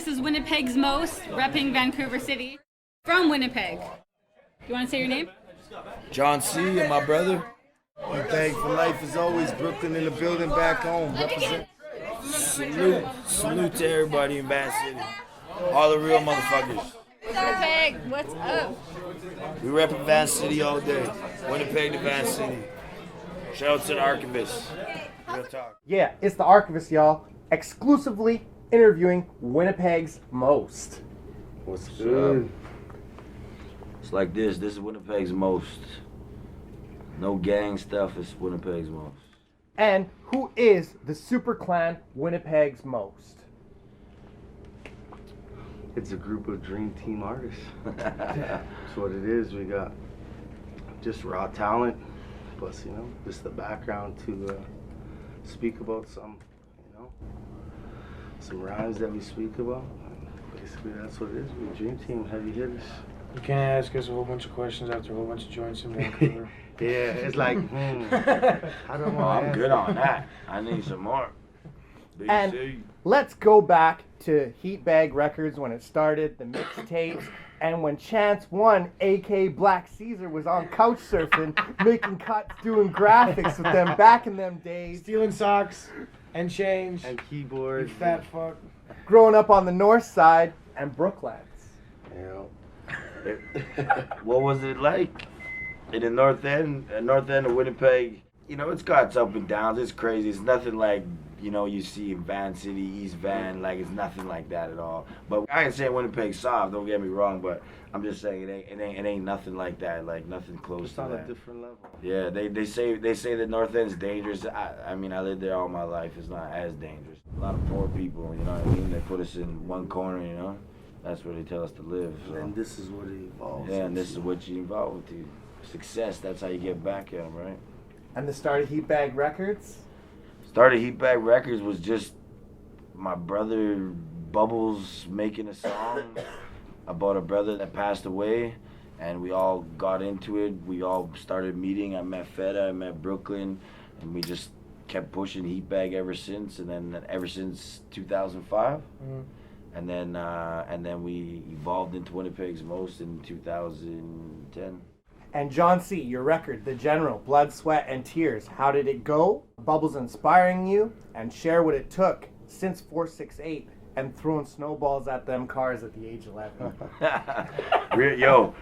This is Winnipegs Most, repping Vancouver City. From Winnipeg. You want to say your name? John C. and my brother. Winnipeg for life is always Brooklyn in the building back home. Represent. Salute to everybody in Van City. All the real motherfuckers. Winnipeg, what's up? We repping Van City all day. Winnipeg to Van City. Shout out to the archivists. Real talk. Yeah, it's the archivist, y'all. Exclusively interviewing Winnipeg's Most. What's good? It's like this. This is Winnipeg's Most. No gang stuff. It's Winnipeg's Most. And who is the super clan Winnipeg's Most? It's a group of dream team artists. That's what it is. We got just raw talent, plus, just the background to speak about some rhymes that we speak about. Basically, that's what it is. We're a dream team, heavy hitters. You can't ask us a whole bunch of questions after a whole bunch of joints in Vancouver. Yeah, it's like, I don't know. I'm good on that. I need some more. BC. And let's go back to Heatbag Records when it started, the mixtapes, and when Chance One, a.k.a. Black Caesar, was on couch surfing, making cuts, doing graphics with them back in them days. Stealing socks and change. And You keyboards. fat fuck. Growing up on the north side and Brooklands. What was it like in the north end of Winnipeg? It's got its up and downs. It's crazy. It's nothing like you see in Van City, East Van. Like, it's nothing like that at all. But I ain't saying Winnipeg's soft. Don't get me wrong. But I'm just saying it ain't nothing like that. Like, nothing close Just to on that. a different level. Yeah, they say the north end's dangerous. I mean, I lived there all my life. It's not as dangerous. A lot of poor people. You know what I mean? They put us in one corner. That's where they tell us to live. So. And this is what it evolves. Yeah, and this is what you evolve into. Success, that's how you get back at them, right? And the start of Heatbag Records? Started Heatbag Records was just my brother Bubbles making a song about a brother that passed away, and we all got into it. We all started meeting. I met Feta, I met Brooklyn, and we just kept pushing Heatbag ever since, and then ever since 2005. Mm-hmm. And then we evolved into Winnipeg's Most in 2010. And John C., your record, The General, Blood, Sweat, and Tears. How did it go? Bubbles inspiring you, and share what it took since 468 and throwing snowballs at them cars at the age of 11.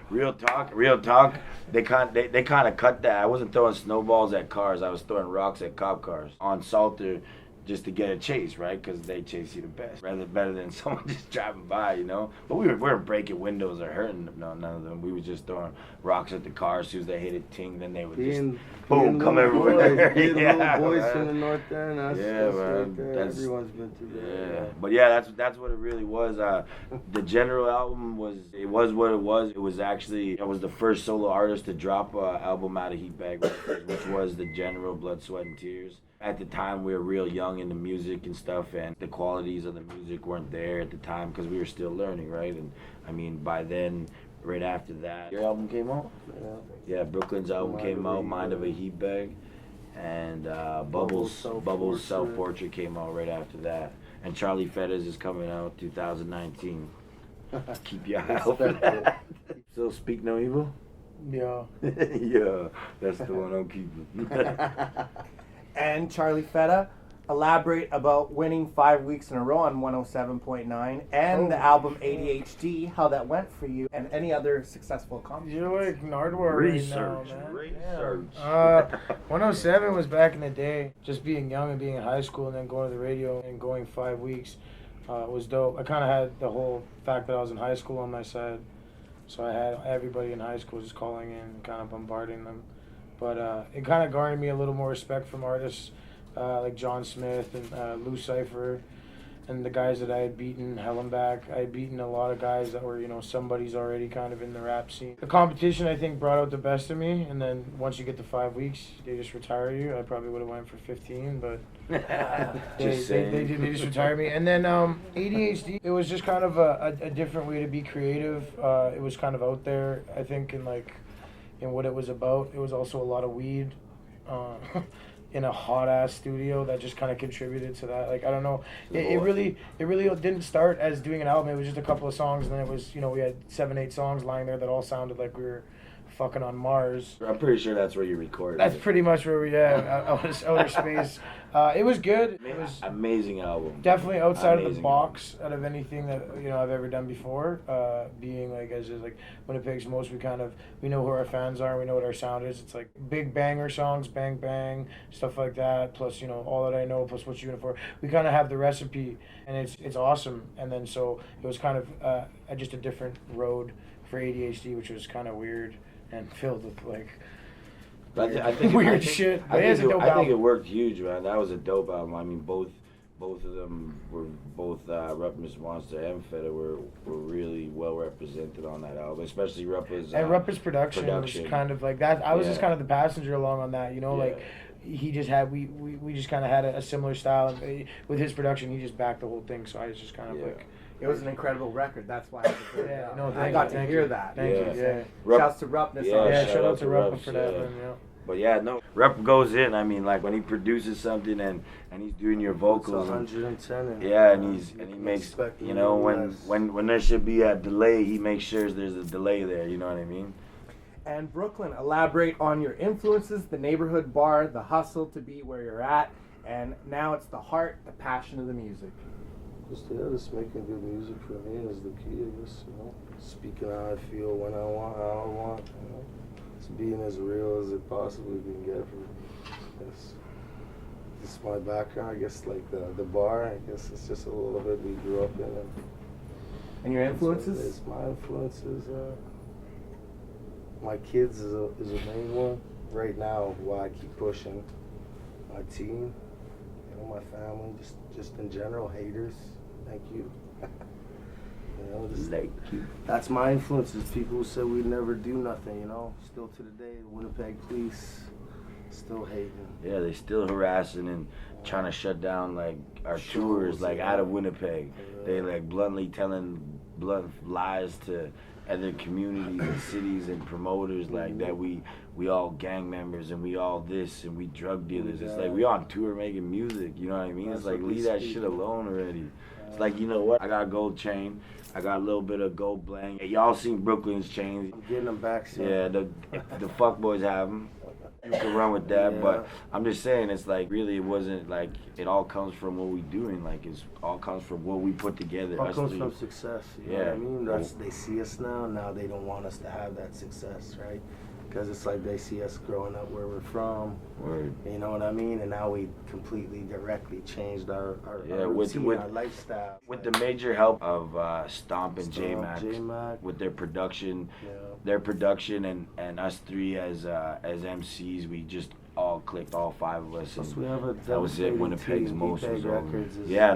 Real talk. They kind of cut that. I wasn't throwing snowballs at cars. I was throwing rocks at cop cars on Salter, just to get a chase, right? Because they chase you the best, better than someone just driving by, But we weren't breaking windows or hurting none of them. We were just throwing rocks at the cars. As soon as they hit a ting, then they would just boom, come everywhere. Little boys from the north end. That's man. right there. Everyone's been through that. Yeah, but yeah, that's what it really was. The General album was what it was. It was actually, I was the first solo artist to drop an album out of Heatbag Records, which was The General, Blood, Sweat, and Tears. At the time, we were real young in the music and stuff, and the qualities of the music weren't there at the time because we were still learning, right? And I mean, by then, right after that, your album came out? Yeah, Brooklyn's album came out, Mind of a Heatbag, and Bubbles' Self-Portrait came out right after that. And Charlie Fetters is coming out 2019. Keep your eye out for that. Still Speak No Evil? Yeah. Yeah, that's the one I'm keeping. And Charlie Feta, elaborate about winning 5 weeks in a row on 107.9 and the album ADHD, how that went for you, and any other successful accomplishments. You're like Nardwar right now, man. Research. 107 was back in the day. Just being young and being in high school and then going to the radio and going 5 weeks was dope. I kind of had the whole fact that I was in high school on my side. So I had everybody in high school just calling in and kind of bombarding them. But it kind of garnered me a little more respect from artists like John Smith and Lou Cypher and the guys that I had beaten, Hellenbach. I had beaten a lot of guys that were, somebody's already kind of in the rap scene. The competition, I think, brought out the best of me. And then once you get to 5 weeks, they just retire you. I probably would have went for 15, but they just retired me. And then ADHD, it was just kind of a different way to be creative. It was kind of out there, I think, in what it was about. It was also a lot of weed. in a hot ass studio that just kind of contributed to that. Like I don't know, it really didn't start as doing an album. It was just a couple of songs, and then it was, you know, we had 7-8 songs lying there that all sounded like we were fucking on Mars. I'm pretty sure that's where you recorded. That's pretty much where we outer space. It was good. It was amazing album. definitely outside of the Amazing box out of anything that, you know, I've ever done before. Being like, as just like Winnipegs most, we know who our fans are. We know what our sound is. It's like big banger songs, bang bang, stuff like that. Plus, you know, All That I Know, plus What You In It For. We kind of have the recipe, and it's awesome. And then so it was kind of just a different road for ADHD, which was kind of weird and filled with like I think weird shit. I think it worked huge, man. That was a dope album. I mean, both of them were Rupp, Mr. Monster and Feta were really well represented on that album, especially Rupp's production was kind of like that. I was just kind of the passenger along on that, you know, like he just had we just kind of had a similar style, and with his production he just backed the whole thing. So I was just kind of like. It was an incredible record. That's why I I got to hear that. Thank you. Yeah. Shouts to Rupp. Shout out to Rupp for that. Yeah. But yeah, no, Rupp goes in. I mean, like when he produces something and he's doing your vocals. 110. And he makes, you know, when there should be a delay, he makes sure there's a delay there. You know what I mean? And Brooklyn, elaborate on your influences, the neighborhood bar, the hustle to be where you're at, and now it's the heart, the passion of the music. Just making good music for me is the key to this, you know. Speaking how I feel, when I want, how I want, you know. Just being as real as it possibly can get for me. This is my background, I guess, like the bar, I guess it's just a little bit we grew up in. And your influences? It's my influences, my kids is a main one. Right now, why I keep pushing. My team, you know, my family, just in general, haters. Thank you. You know, that's my influences. People who said we'd never do nothing, you know. Still to the day, the Winnipeg police still hating. Yeah, they still harassing and trying to shut down like our tours, like out of Winnipeg. They like bluntly telling blunt lies to other communities and cities and promoters like that we all gang members and we all this and we drug dealers. It's like we on tour making music, you know what I mean? It's like leave that shit alone already. It's like, you know what? I got a gold chain. I got a little bit of gold bling. Hey, y'all seen Brooklyn's chains? I'm getting them back soon. Yeah, the fuck boys have them. You can run with that, but I'm just saying, it's like really it wasn't like it all comes from what we doing. Like it's all comes from what we put together. It all comes from success. You know what I mean? They see us now they don't want us to have that success, right? Because it's like they see us growing up where we're from. Word. You know what I mean? And now we completely directly changed our routine, our lifestyle. With the major help of Stomp and J-Mac with their production, and us three as MCs, we just all clicked, all five of us. And we have a that was it. Winnipeg's most was over.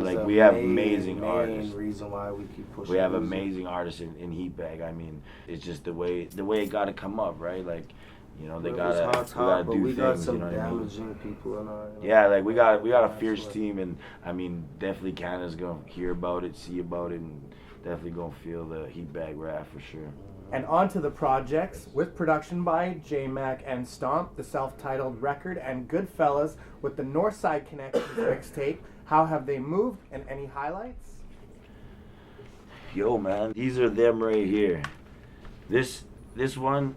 Like we have amazing artists. Reason why we keep pushing. We have amazing artists in Heatbag. I mean, it's just the way it got to come up, right? Like, you know, we gotta do things. You know what I mean? Damaging people in our. Yeah, like we got a fierce team, and I mean, definitely Canada's gonna hear about it, see about it, and definitely gonna feel the Heatbag wrath for sure. And on to the projects, with production by J-Mac and Stomp, the self-titled record, and Goodfellas with the Northside Connections mixtape. How have they moved, and any highlights? Yo, man, these are them right here. This one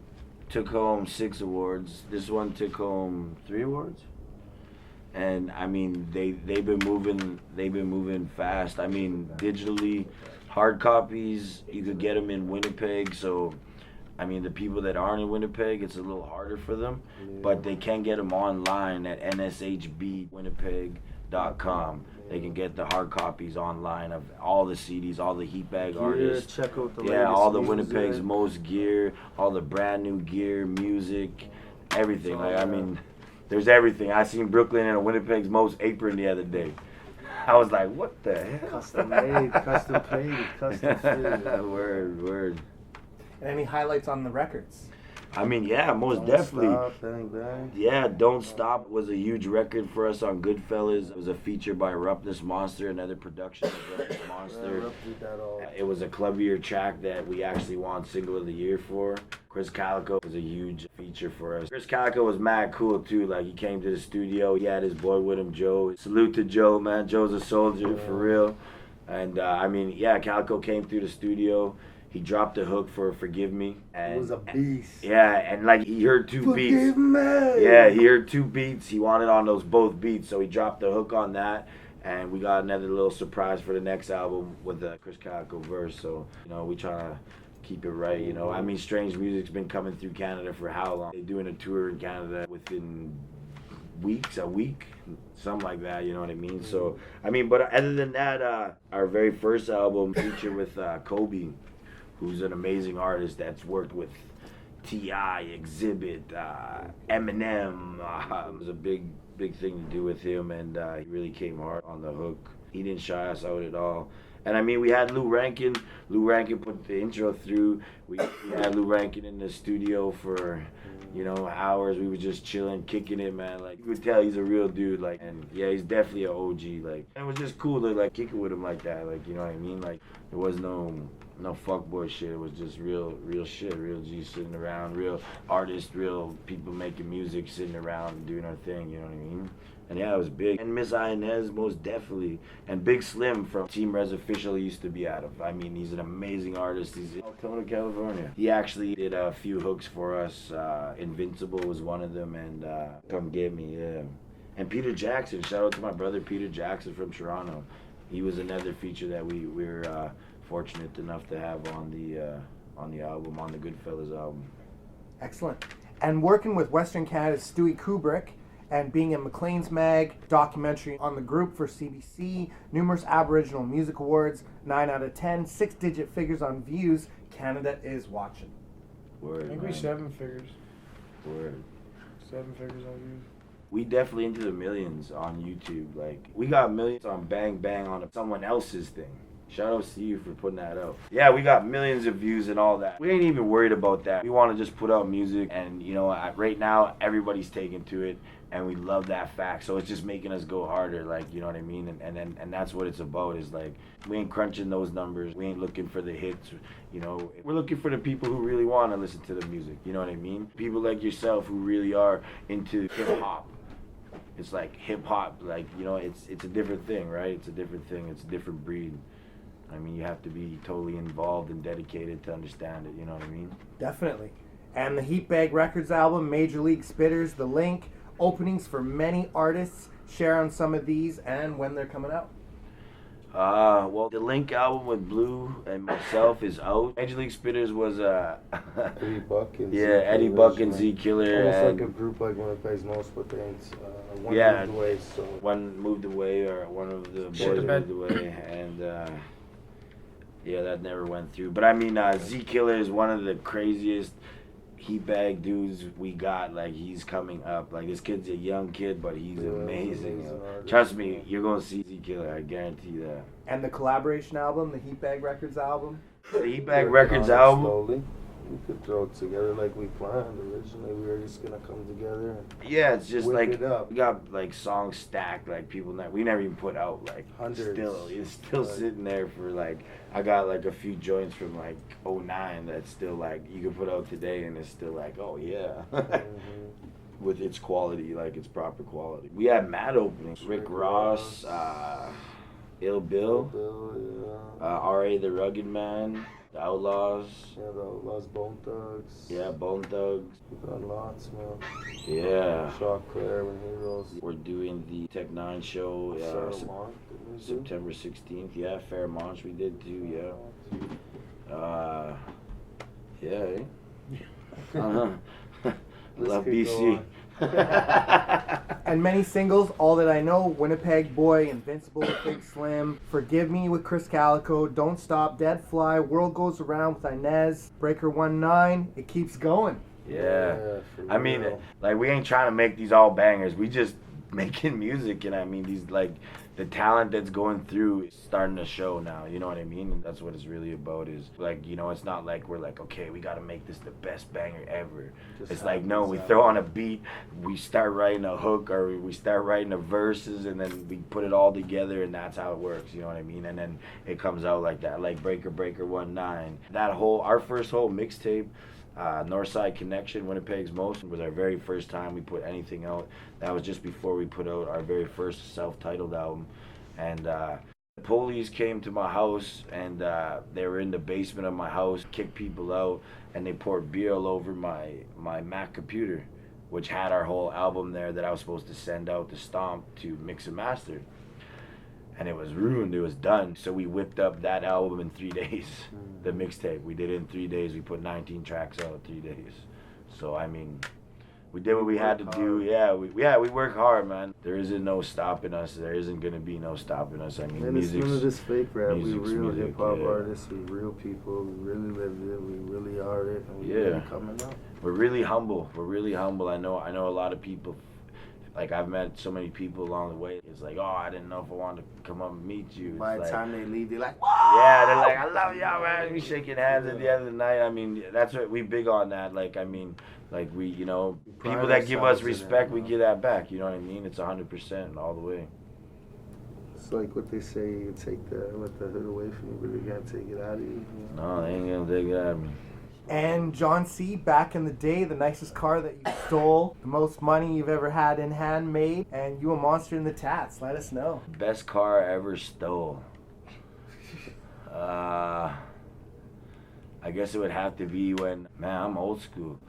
took home 6 awards. This one took home 3 awards. And I mean, they've been moving fast. I mean, digitally. Hard copies, you could get them in Winnipeg, so I mean the people that aren't in Winnipeg, it's a little harder for them, but they can get them online at nshbwinnipeg.com. They can get the hard copies online of all the CDs, all the Heatbag artists. Check out the all the Winnipeg's most gear, all the brand new gear, music, everything. Like I mean, there's everything. I seen Brooklyn in a Winnipeg's most apron the other day. I was like, what the hell? Custom made, custom paid, custom fitted. Word. And any highlights on the records? I mean, yeah, most Don't definitely. Stop, bang, bang. Yeah, Don't Stop was a huge record for us on Goodfellas. It was a feature by Roughness Monster, another production of Roughness Monster. Rough did that all. It was a clubbier track that we actually won Single of the Year for. Chris Calico was a huge feature for us. Chris Calico was mad cool too. Like, he came to the studio. He had his boy with him, Joe. Salute to Joe, man. Joe's a soldier for real. And I mean, yeah, Calico came through the studio. He dropped a hook for Forgive Me. And, It was a beast. yeah, and like he heard two beats. Forgive me. Yeah, he heard two beats. He wanted on those both beats, so he dropped the hook on that. And we got another little surprise for the next album with the Chris Calico verse. So, you know, we try to keep it right, you know. I mean, Strange Music's been coming through Canada for how long? They're doing a tour in Canada within weeks, a week, something like that, you know what I mean? So, I mean, but other than that, our very first album featured with Kobe, who's an amazing artist that's worked with T.I., Exhibit, Eminem. It was a big thing to do with him, and he really came hard on the hook. He didn't shy us out at all. And I mean, we had Lou Rankin. Lou Rankin put the intro through. We had Lou Rankin in the studio for, you know, hours. We were just chilling, kicking it, man. Like, you could tell he's a real dude. Like, and yeah, he's definitely an OG. Like, and it was just cool to like kick it with him like that. Like, you know what I mean? Like, there was no fuckboy shit. It was just real shit. Real G sitting around, real artists, real people making music, sitting around and doing our thing. You know what I mean? And yeah, it was big. And Miss Inez, most definitely. And Big Slim from Team Res Official used to be out of. I mean, he's an amazing artist. He's in Altona, California. He actually did a few hooks for us. Invincible was one of them, and Come Get Me, yeah. And Peter Jackson, shout out to my brother Peter Jackson from Toronto. He was another feature that we were fortunate enough to have on the album, on the Goodfellas album. Excellent. And working with Western Canada's Stewie Kubrick, and being in Maclean's Mag, documentary on the group for CBC, numerous Aboriginal Music Awards, 9 out of 10, 6-digit figures on views, Canada is watching. Word, I think man. we 7 figures. Word. 7 figures on views. We definitely into the millions on YouTube. Like, we got millions on Bang Bang on someone else's thing. Shout out to you for putting that out. Yeah, we got millions of views and all that. We ain't even worried about that. We want to just put out music, and you know, right now everybody's taking to it, and we love that fact. So it's just making us go harder, like, you know what I mean? And that's what it's about. Is like, we ain't crunching those numbers. We ain't looking for the hits. You know, we're looking for the people who really want to listen to the music. You know what I mean? People like yourself who really are into hip hop. It's like hip hop, like, you know, it's a different thing, right? It's a different thing. It's a different breed. I mean, you have to be totally involved and dedicated to understand it, you know what I mean? Definitely. And the Heatbag Records album, Major League Spitters, The Link, openings for many artists. Share on some of these and when they're coming out. Well, the Link album with Blue and myself is out. Major League Spitters was Eddie Buck and yeah, Z Eddie Killer, Buck and man. Z Killer. Almost and like a group like Winnipegs most, but they ain't. One Yeah. moved away, so. one moved away, or one of the Shit the boys bed. moved away, and yeah, that never went through. But I mean, Z Killer is one of the craziest heatbag dudes we got. Like, he's coming up. Like, this kid's a young kid, but he's Yeah, amazing. amazing artist. Trust me, you're gonna see Z Killer. I guarantee that. And the collaboration album, the Heatbag Records album. The Heatbag Working Records on it album. Slowly. We could throw it together like we planned. Originally, we were just gonna come together and Yeah, it's just whip like it up. we got like songs stacked. Like, we never even put out like Hundreds. It's still Like- sitting there for like, I got like a few joints from like '09 that's still like you can put out today, and it's still like, oh yeah. With its quality, like its proper quality. We had mad openings. Rick Ross, Ill Bill, Bill, R.A. the Rugged Man, The Outlaws, yeah, the Outlaws, Bone Thugs. yeah, Bone Thugs, We got lots, man. yeah. Shaw Claire when he rolls. We're doing the Tech 9 show Fairmont, didn't we do? September 16th. Yeah, Fairmont we did too, yeah. Yeah, eh? Uh-huh. List Love could BC. And many singles, All That I Know, Winnipeg Boy, Invincible with Big Slim, Forgive Me with Chris Calico, Don't Stop, Dead Fly, World Goes Around with Inez, Breaker 19, it keeps going. Yeah. for I mean, real. like, we ain't trying to make these all bangers. We just making music, and I mean, these, like, the talent that's going through is starting to show now, you know what I mean? And that's what it's really about, is like, you know, it's not like we're like, okay, we gotta make this the best banger ever. It's like, no, we throw on a beat, we start writing a hook, or we start writing the verses, and then we put it all together, and that's how it works, you know what I mean? And then it comes out like that, like Breaker Breaker 1-9. That whole, our first whole mixtape, Northside Connection, Winnipegs Most, was our very first time we put anything out. That was just before we put out our very first self-titled album. And the police came to my house, and they were in the basement of my house, kicked people out, and they poured beer all over my Mac computer, which had our whole album there that I was supposed to send out to Stomp to mix and master. And it was ruined, it was done. So we whipped up that album in 3 days, the mixtape. We did it in 3 days. We put 19 tracks out in 3 days. So, I mean, we did what we had to do. Yeah, we work hard, man. There isn't no stopping us. There isn't going to be no stopping us. I mean, and it's none of this fake rap. We real music, hip-hop artists. We real people. We really lived it. We really are it. And we really coming up. We're really humble. We're really humble. I know a lot of people. Like, I've met so many people along the way. It's like, oh, I didn't know if I wanted to come up and meet you. By the like, time they leave, they're like, whoa! Yeah, they're like, I love y'all, man. We shaking hands at the end of the night. I mean, that's what we big on that. Like, I mean, like we, you know, people that give us respect, we give that back. You know what I mean? It's 100% all the way. It's like what they say, you take the hood away from you, but they can't take it out of you. No, they ain't gonna take it out of me. And John C., back in the day, the nicest car that you stole, the most money you've ever had in hand made, and you a monster in the tats. Let us know. Best car I ever stole. I guess it would have to be when, man, I'm old school.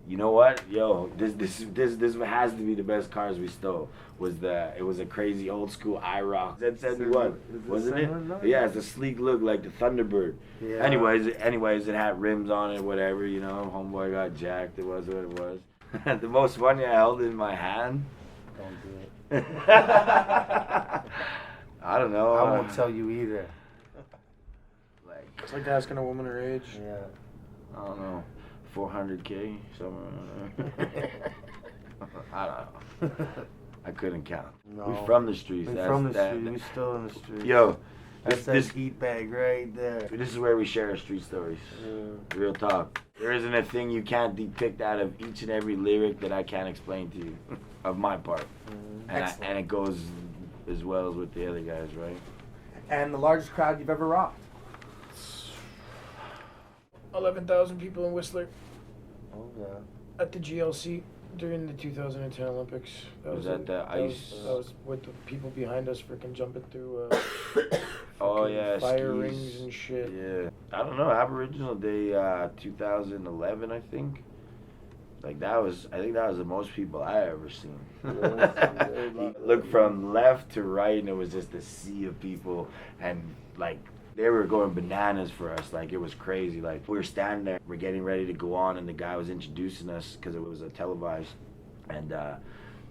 You know what? Yo, this has to be the best cars we stole. It was a crazy old school IROC Z71, wasn't it? Yeah, it's a sleek look like the Thunderbird. Yeah. Anyways, it had rims on it, whatever, you know. Homeboy got jacked. It was what it was. The most money I held in my hand. Don't do it. I don't know. I won't tell you either. It's like asking a woman her age. Yeah. I don't know. 400K, somewhere. I don't know. I couldn't count. No. We from the streets. We from the streets. We still in the streets. Yo, this heat bag right there. This is where we share our street stories. Yeah. Real talk. There isn't a thing you can't depict out of each and every lyric that I can't explain to you, of my part. And it goes as well as with the other guys, right? And the largest crowd you've ever rocked? 11,000 people in Whistler. Oh yeah. At the GLC during the 2010 Olympics. Was that the ice? That was with the people behind us freaking jumping through oh yeah, fire skis. rings and shit. Yeah. I don't know, Aboriginal Day 2011, I think. Like I think that was the most people I ever seen. Look from left to right, and it was just a sea of people, and like they were going bananas for us. Like it was crazy. Like we were standing there, we're getting ready to go on, and the guy was introducing us because it was a televised, and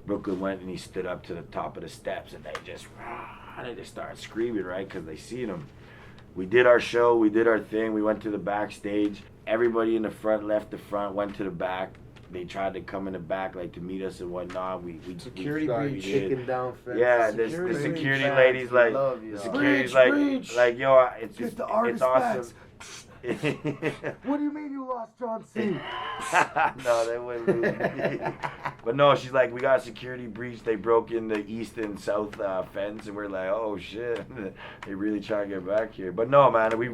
Brooklyn went and he stood up to the top of the steps, and they just started screaming, right, because they seen him. We did our show, we did our thing, we went to the backstage. Everybody in the front left the front, went to the back. They tried to come in the back, like, to meet us and whatnot. Security breach. Kicking down fence. Yeah, the security ladies, like, the security's like, yo, it's awesome. What do you mean you lost John C? No, they wouldn't lose. But no, she's like, we got a security breach. They broke in the east and south fence, and we're like, oh shit, they really trying to get back here. But no, man, we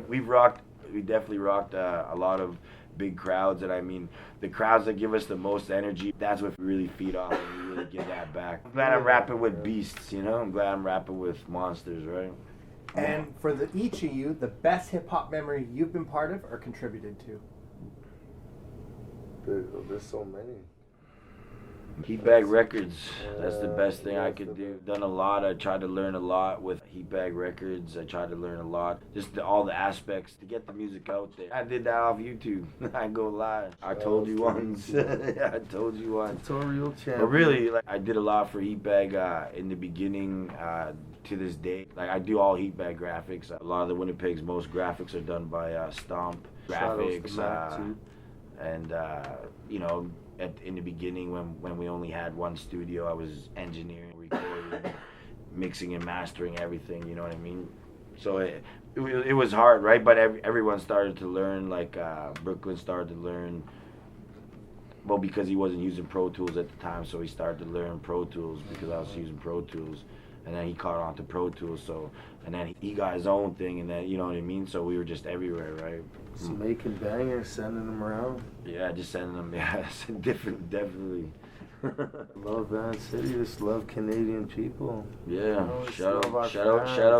definitely rocked a lot of big crowds, and I mean, the crowds that give us the most energy, that's what we really feed off, and we really give that back. I'm glad I'm rapping with beasts, you know? I'm glad I'm rapping with monsters, right? And for each of you, the best hip-hop memory you've been part of or contributed to? There's so many. Heatbag Records, that's the best thing I could do. Done a lot. I tried to learn a lot with Heatbag Records. I tried to learn a lot, just all the aspects to get the music out there. I did that off YouTube. I go live. I told you once. I told you once. Tutorial champion. But really, like, I did a lot for Heatbag in the beginning. To this day, like I do all Heatbag graphics. A lot of the Winnipegs most graphics are done by Stomp Graphics, and you know, in the beginning when we only had one studio. I was engineering, recording, mixing and mastering everything, you know what I mean? So it was hard, right? But everyone started to learn, like Brooklyn started to learn, well, because he wasn't using Pro Tools at the time, so he started to learn Pro Tools because I was using Pro Tools. And then he caught on to Pro Tools, so, and then he got his own thing, and then, you know what I mean? So we were just everywhere, right? Just making bangers, sending them around. Yeah, just sending them, yeah, definitely. Love Van City, just love Canadian people. Yeah, shout out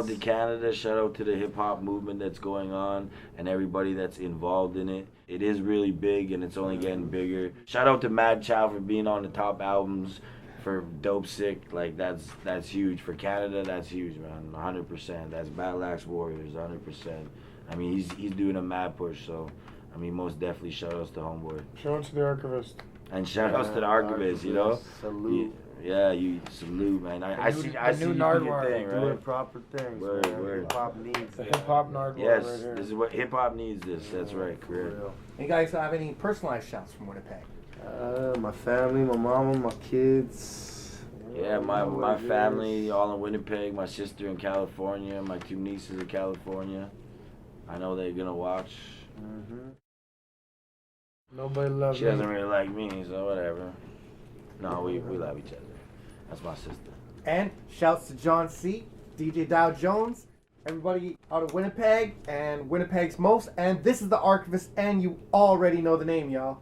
to Canada, shout out to the hip hop movement that's going on and everybody that's involved in it. It is really big and it's only getting bigger. Shout out to Mad Chow for being on the top albums for Dope Sick. Like that's huge for Canada. That's huge, man. 100%. That's Battle Axe Warriors, 100%. I mean, he's doing a mad push, so I mean, most definitely shout outs to Homeboy. Shout out to the Archivist. And shout outs to the Archivist, you know? Salute. Yeah, you salute, man. I see you do your thing, Doing right? proper things. Word. Hip hop needs The that. hip hop Nardwuar Yes, right here. this is what hip hop needs. That's right, For correct. real. You guys have any personalized shouts from Winnipeg? My family, my mama, my kids. Yeah, You know my what it family is. all in Winnipeg. My sister in California. My 2 nieces in California. I know they're gonna watch. Mhm. Nobody loves She me. doesn't really like me, so whatever. No, we love each other. That's my sister. And shouts to John C., DJ Dow Jones, everybody out of Winnipeg and Winnipeg's most. And this is the Archivist, and you already know the name, y'all.